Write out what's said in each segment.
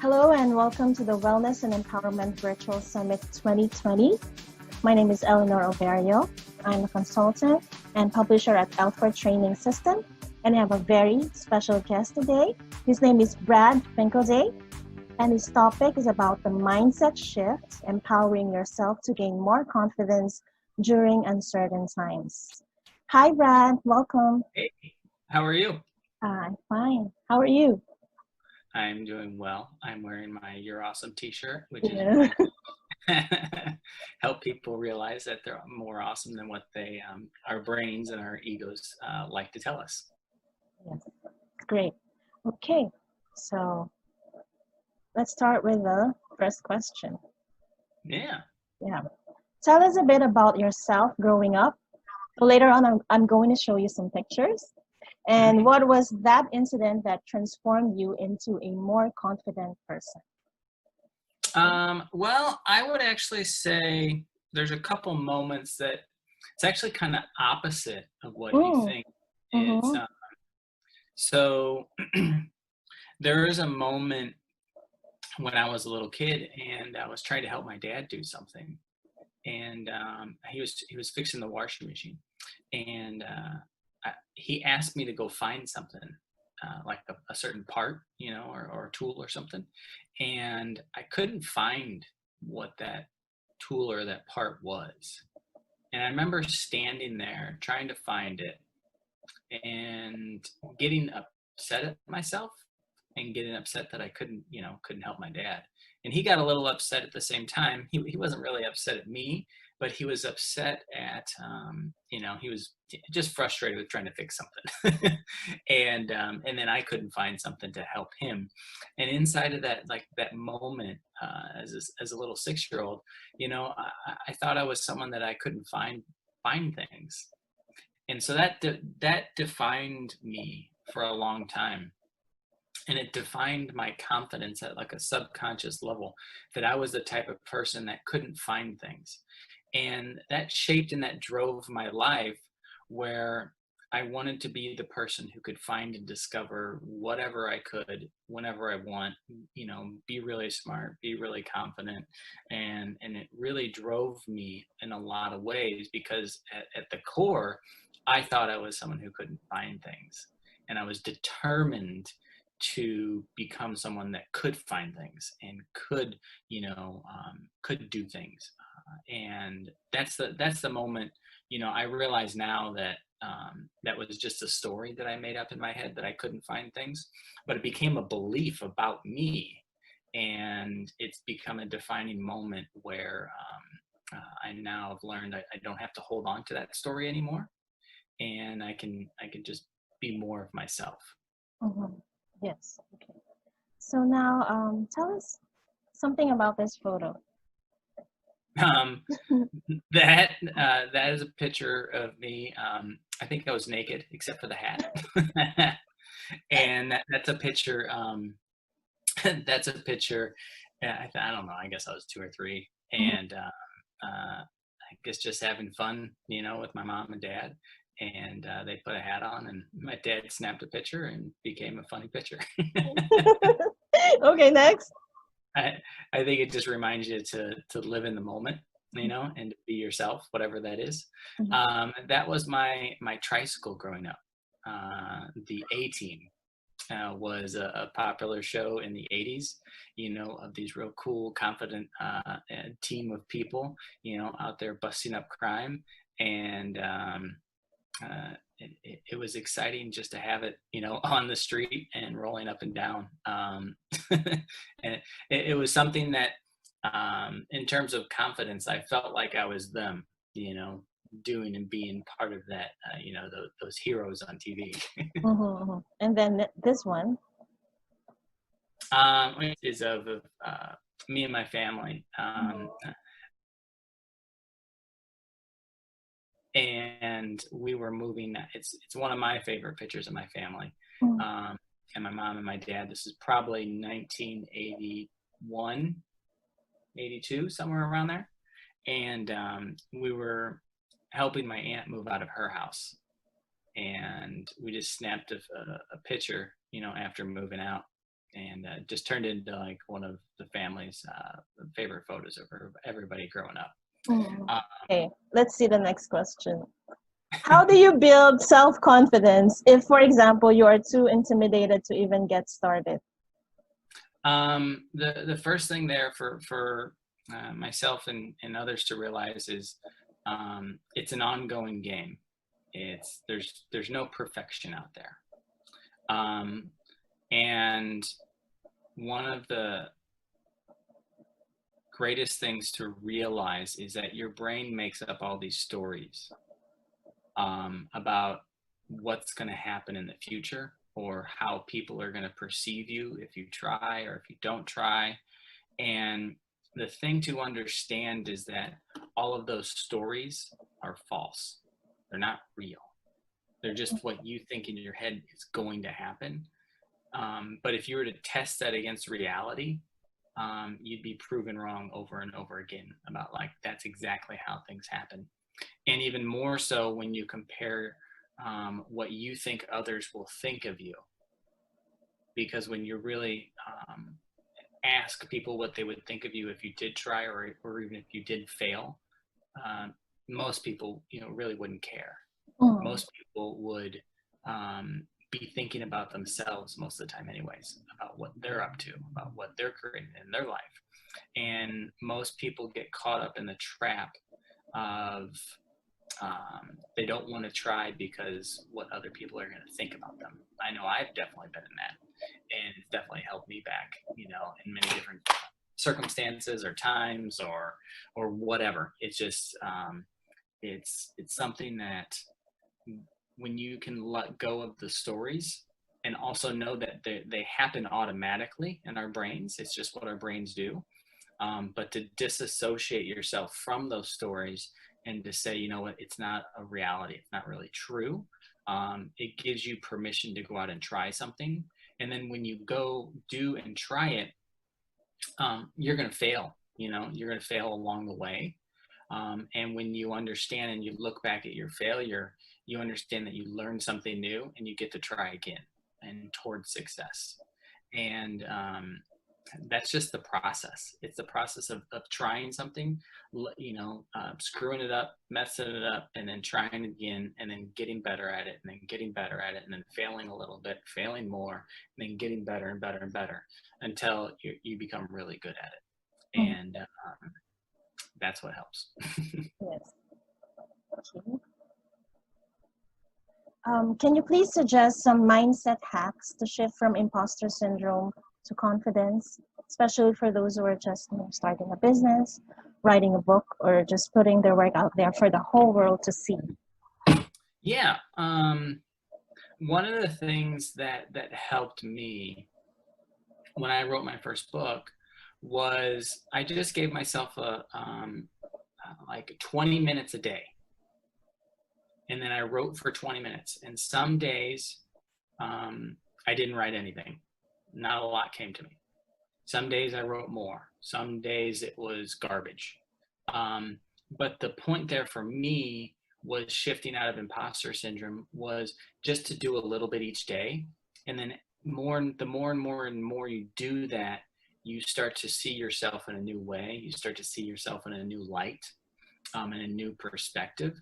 Hello and welcome to the Wellness and Empowerment Virtual Summit 2020. My name is Eleanor Oberio. I'm a consultant and publisher at Alpha Training System, and I have a very special guest today. His name is Brad Finkeldei, and his topic is about the mindset shift, empowering yourself to gain more confidence during uncertain times. Hi, Brad. Welcome. Hey, how are you? I'm fine. How are you? I'm doing well. I'm wearing my You're Awesome t-shirt, which is help people realize that they're more awesome than what they, our brains and our egos like to tell us. Yes, great. Okay, so let's start with the first question. Yeah. Tell us a bit about yourself growing up. So later on, I'm going to show you some pictures. And what was that incident that transformed you into a more confident person? Well, I would actually say there's a couple moments that it's actually kind of opposite of what you think. It's so there is a moment when I was a little kid and I was trying to help my dad do something, and he was fixing the washing machine, and he asked me to go find something, like a certain part, or a tool or something. And I couldn't find what that tool or that part was. And I remember standing there trying to find it and getting upset at myself and getting upset that I couldn't help my dad. And he got a little upset at the same time. He wasn't really upset at me, but he was upset at, he was just frustrated with trying to fix something. And then I couldn't find something to help him. And inside of that, like that moment, as a little 6-year-old, I thought I was someone that I couldn't find things. And so that defined me for a long time. And it defined my confidence at like a subconscious level, that I was the type of person that couldn't find things. And that shaped and that drove my life, where I wanted to be the person who could find and discover whatever I could, whenever I want, be really smart, be really confident. And it really drove me in a lot of ways, because at the core, I thought I was someone who couldn't find things. And I was determined to become someone that could find things and could do things. And that's the moment, I realize now that that was just a story that I made up in my head, that I couldn't find things, but it became a belief about me. And it's become a defining moment where I now have learned I don't have to hold on to that story anymore. And I can just be more of myself. Yes. Okay. So now, tell us something about this photo. That is a picture of me. I think I was naked except for the hat. And that's a picture. That's a picture. I don't know. I guess I was 2 or 3, and I guess just having fun, with my mom and dad. And they put a hat on, and my dad snapped a picture and became a funny picture. Okay, next. I think it just reminds you to live in the moment, and to be yourself, whatever that is. That was my tricycle growing up. The A-Team was a popular show in the 80s, of these real cool, confident team of people, out there busting up crime. And it was exciting just to have it, on the street and rolling up and down. And it was something that, in terms of confidence, I felt like I was them, doing and being part of that, those heroes on TV. And then this one. Is of me and my family. And we were moving. It's one of my favorite pictures of my family, and my mom and my dad. This is probably 1981, 82, somewhere around there. And we were helping my aunt move out of her house, and we just snapped a picture, after moving out. just turned into like one of the family's favorite photos of everybody growing up. Okay, let's see the next question. How do you build self-confidence if, for example, you are too intimidated to even get started? The first thing there for myself and others to realize is it's an ongoing game. There's no perfection out there. And one of the greatest things to realize is that your brain makes up all these stories about what's going to happen in the future, or how people are going to perceive you if you try or if you don't try. And the thing to understand is that all of those stories are false. They're not real. They're just what you think in your head is going to happen. But if you were to test that against reality, you'd be proven wrong over and over again about like, that's exactly how things happen. And even more so when you compare what you think others will think of you. Because when you really ask people what they would think of you if you did try, or even if you did fail, most people, really wouldn't care. Most people would be thinking about themselves most of the time anyways, about what they're up to, about what they're creating in their life. And most people get caught up in the trap of they don't want to try because what other people are going to think about them. I know I've definitely been in that, and it's definitely held me back, in many different circumstances or times or whatever. It's just it's something that when you can let go of the stories and also know that they happen automatically in our brains, it's just what our brains do. But to disassociate yourself from those stories and to say, you know what, it's not a reality, it's not really true. It gives you permission to go out and try something. And then when you go do and try it, you're going to fail, you're going to fail along the way. And when you understand and you look back at your failure, you understand that you learned something new and you get to try again and towards success. And that's just the process. It's the process of trying something, screwing it up, messing it up, and then trying again, and then getting better at it, and then getting better at it, and then failing a little bit, failing more, and then getting better and better and better until you become really good at it. And that's what helps. Yes. Okay. Can you please suggest some mindset hacks to shift from imposter syndrome to confidence, especially for those who are just starting a business, writing a book, or just putting their work out there for the whole world to see? Yeah. One of the things that helped me when I wrote my first book was I just gave myself like 20 minutes a day. And then I wrote for 20 minutes. And some days I didn't write anything. Not a lot came to me. Some days I wrote more. Some days it was garbage. But the point there for me was shifting out of imposter syndrome was just to do a little bit each day. And then the more and more you do that, you start to see yourself in a new way. You start to see yourself in a new light, in a new perspective.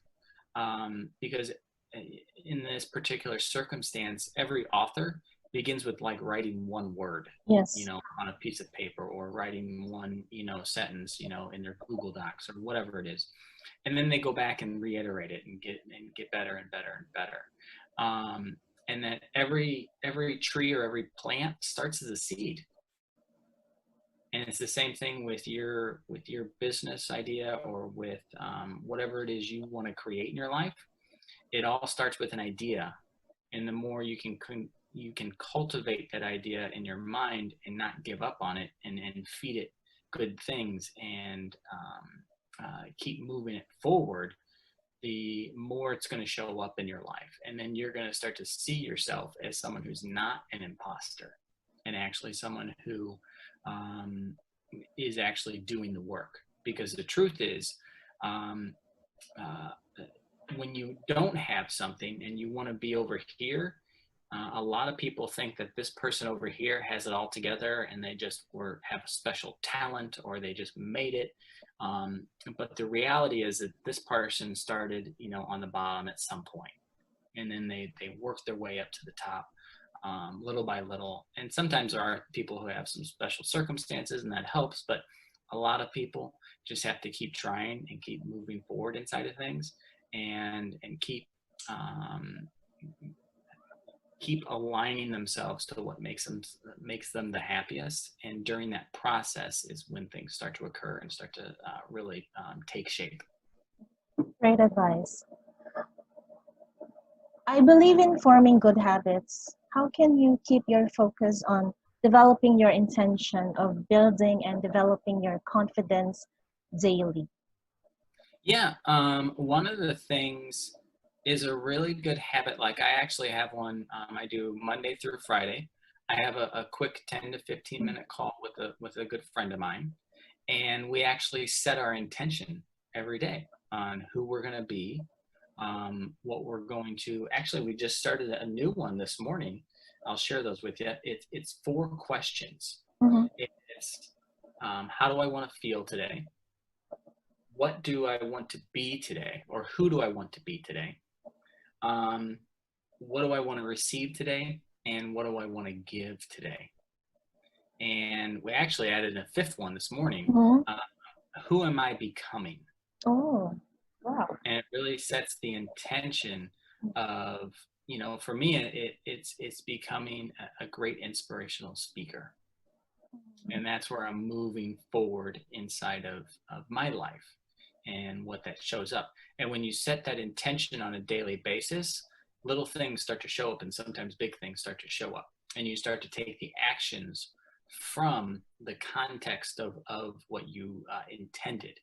Because in this particular circumstance, every author begins with like writing one word, yes, on a piece of paper, or writing one, sentence, in their Google Docs or whatever it is. And then they go back and reiterate it and get better and better and better. And that every tree or every plant starts as a seed. And it's the same thing with your business idea, or with whatever it is you want to create in your life. It all starts with an idea, and the more you can cultivate that idea in your mind and not give up on it, and feed it good things, and keep moving it forward, the more it's going to show up in your life. And then you're going to start to see yourself as someone who's not an imposter, and actually someone who is actually doing the work. Because the truth is, when you don't have something and you want to be over here, A lot of people think that this person over here has it all together and they just have a special talent or they just made it. But the reality is that this person started, on the bottom at some point, and then they worked their way up to the top, little by little. And sometimes there are people who have some special circumstances and that helps, but a lot of people just have to keep trying and keep moving forward inside of things, and keep aligning themselves to what makes them the happiest. And during that process is when things start to occur and start to really take shape. Great advice. I believe in forming good habits. How can you keep your focus on developing your intention of building and developing your confidence daily? Yeah, one of the things is a really good habit. Like I actually have one. I do Monday through Friday. I have a quick 10 to 15 minute call with a good friend of mine, and we actually set our intention every day on who we're going to be, what we're going to. Actually, we just started a new one this morning. I'll share those with you. It's 4 questions. Mm-hmm. It's how do I want to feel today? What do I want to be today, or who do I want to be today? What do I want to receive today, and what do I want to give today? And we actually added a 5th one this morning. Mm-hmm. Who am I becoming? Oh, wow. And it really sets the intention of, for me, it's becoming a great inspirational speaker. And that's where I'm moving forward inside of my life and what that shows up. And when you set that intention on a daily basis, little things start to show up, and sometimes big things start to show up. And you start to take the actions from the context of what you intended.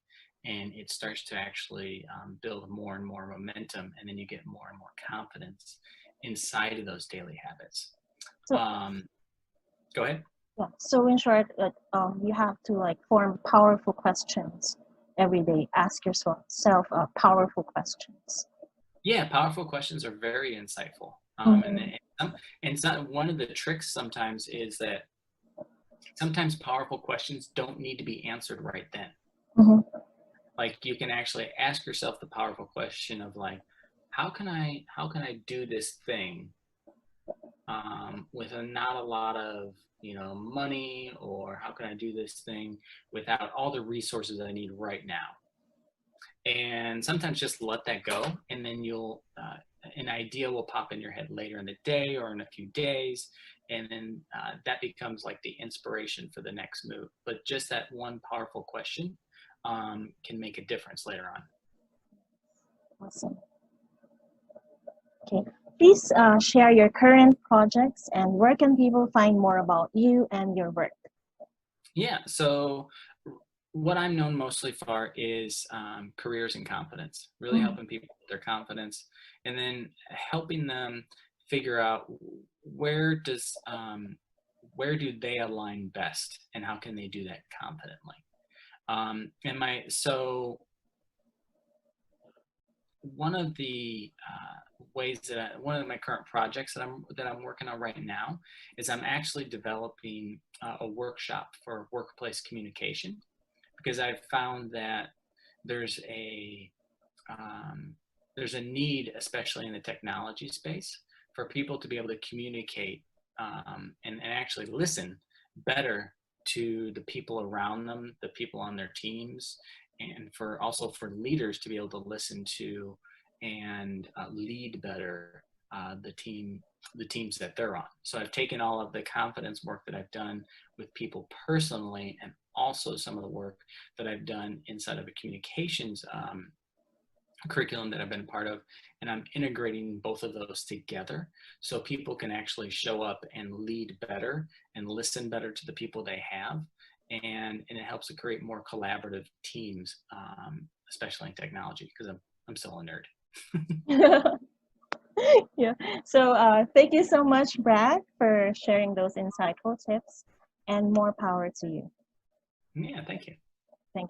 And it starts to actually build more and more momentum, and then you get more and more confidence inside of those daily habits. So, go ahead. Yeah. So in short, you have to form powerful questions every day. Ask yourself powerful questions. Yeah, powerful questions are very insightful. Mm-hmm. And it's not, one of the tricks sometimes is that sometimes powerful questions don't need to be answered right then. Mm-hmm. Like you can actually ask yourself the powerful question of how can I do this thing with not a lot of money, or how can I do this thing without all the resources I need right now? And sometimes just let that go, and then you'll an idea will pop in your head later in the day or in a few days, and then that becomes like the inspiration for the next move. But just that one powerful question can make a difference later on. Awesome. Okay, please share your current projects and where can people find more about you and your work? Yeah, so what I'm known mostly for is careers and confidence, really helping people with their confidence, and then helping them figure out where do they align best, and how can they do that confidently. One of the ways that one of my current projects that I'm working on right now is I'm actually developing a workshop for workplace communication, because I've found that there's a need, especially in the technology space, for people to be able to communicate and actually listen better to the people around them, the people on their teams, and also for leaders to be able to listen to and lead better the teams that they're on. So I've taken all of the confidence work that I've done with people personally, and also some of the work that I've done inside of a communications curriculum that I've been part of, and I'm integrating both of those together so people can actually show up and lead better and listen better to the people they have, and it helps to create more collaborative teams, especially in technology, because I'm still a nerd. Yeah. So thank you so much, Brad, for sharing those insightful tips, and more power to you. Yeah, thank you. Thank you.